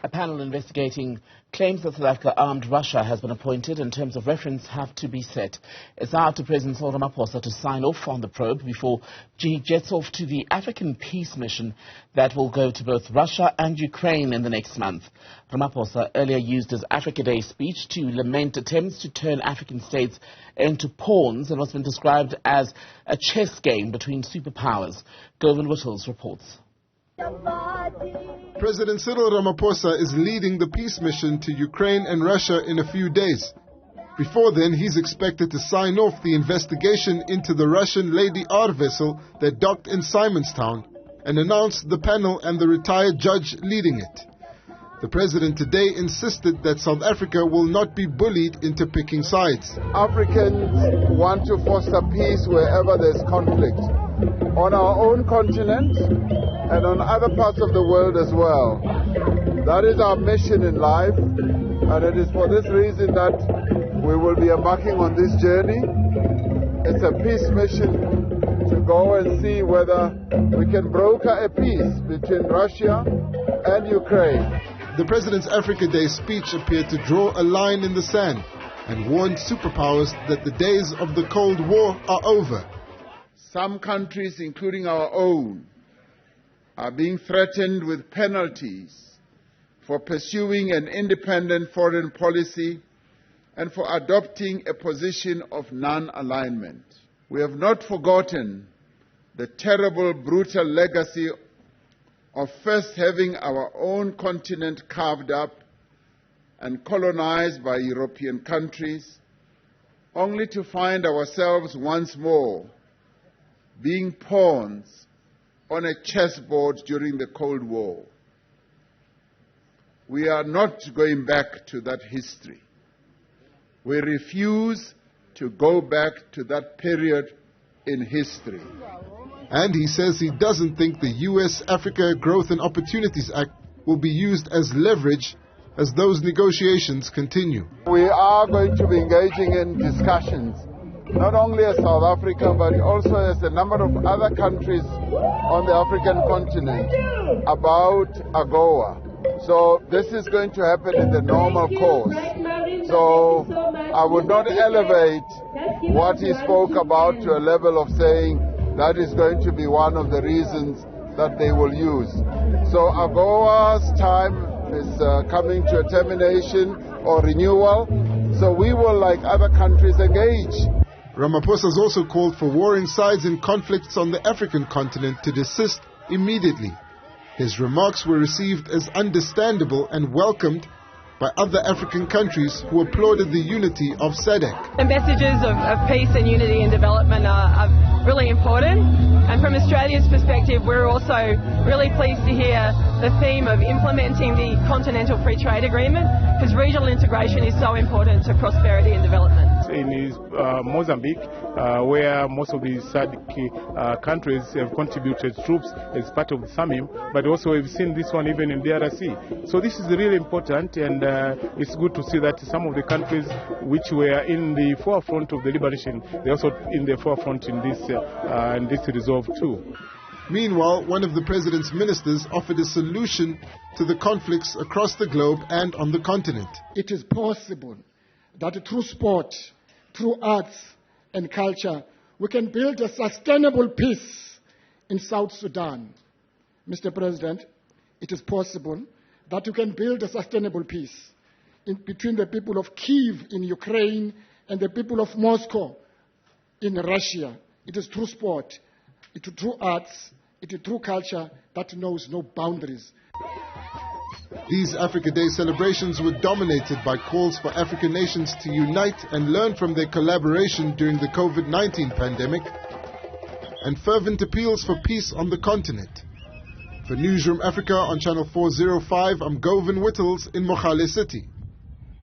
A panel investigating claims that South Africa armed Russia has been appointed, and terms of reference have to be set. It's now up to President Cyril Ramaphosa to sign off on the probe before he jets off to the African peace mission that will go to both Russia and Ukraine in the next month. Ramaphosa earlier used his Africa Day speech to lament attempts to turn African states into pawns in what's been described as a chess game between superpowers. Govan Whittles reports. President Cyril Ramaphosa is leading the peace mission to Ukraine and Russia in a few days. Before then, he's expected to sign off the investigation into the Russian Lady R vessel that docked in Simonstown and announce the panel and the retired judge leading it. The president today insisted that South Africa will not be bullied into picking sides. Africans want to foster peace wherever there's conflict, on our own continent and on other parts of the world as well. That is our mission in life, and it is for this reason that we will be embarking on this journey. It's a peace mission to go and see whether we can broker a peace between Russia and Ukraine. The president's Africa Day speech appeared to draw a line in the sand and warned superpowers that the days of the Cold War are over. Some countries, including our own, are being threatened with penalties for pursuing an independent foreign policy and for adopting a position of non-alignment. We have not forgotten the terrible, brutal legacy of first having our own continent carved up and colonized by European countries, only to find ourselves once more being pawns on a chessboard during the Cold War. We are not going back to that history. We refuse to go back to that period in history. And he says he doesn't think the US-Africa Growth and Opportunities Act will be used as leverage as those negotiations continue. We are going to be engaging in discussions, not only as South Africa, but also as a number of other countries on the African continent, about AGOA. So this is going to happen in the normal course. So I would not elevate what he spoke about to a level of saying that is going to be one of the reasons that they will use. So AGOA's time is coming to a termination or renewal. So we will, like other countries, engage. Ramaphosa has also called for warring sides in conflicts on the African continent to desist immediately. His remarks were received as understandable and welcomed by other African countries who applauded the unity of SADC. The messages of peace and unity and development are really important. And from Australia's perspective, we're also really pleased to hear the theme of implementing the Continental Free Trade Agreement, because regional integration is so important to prosperity and development. In Mozambique, where most of the SADC countries have contributed troops as part of the SAMIM, but also we've seen this one even in DRC. So this is really important, and it's good to see that some of the countries which were in the forefront of the liberation, they're also in the forefront in this resolve too. Meanwhile, one of the president's ministers offered a solution to the conflicts across the globe and on the continent. It is possible that through sport, through arts and culture, we can build a sustainable peace in South Sudan. Mr. President, it is possible that you can build a sustainable peace between the people of Kyiv in Ukraine and the people of Moscow in Russia. It is through sport, it is through arts, it is through culture that knows no boundaries. These Africa Day celebrations were dominated by calls for African nations to unite and learn from their collaboration during the COVID-19 pandemic, and fervent appeals for peace on the continent. For Newzroom Afrika on Channel 405, I'm Govan Whittles in Mogale City.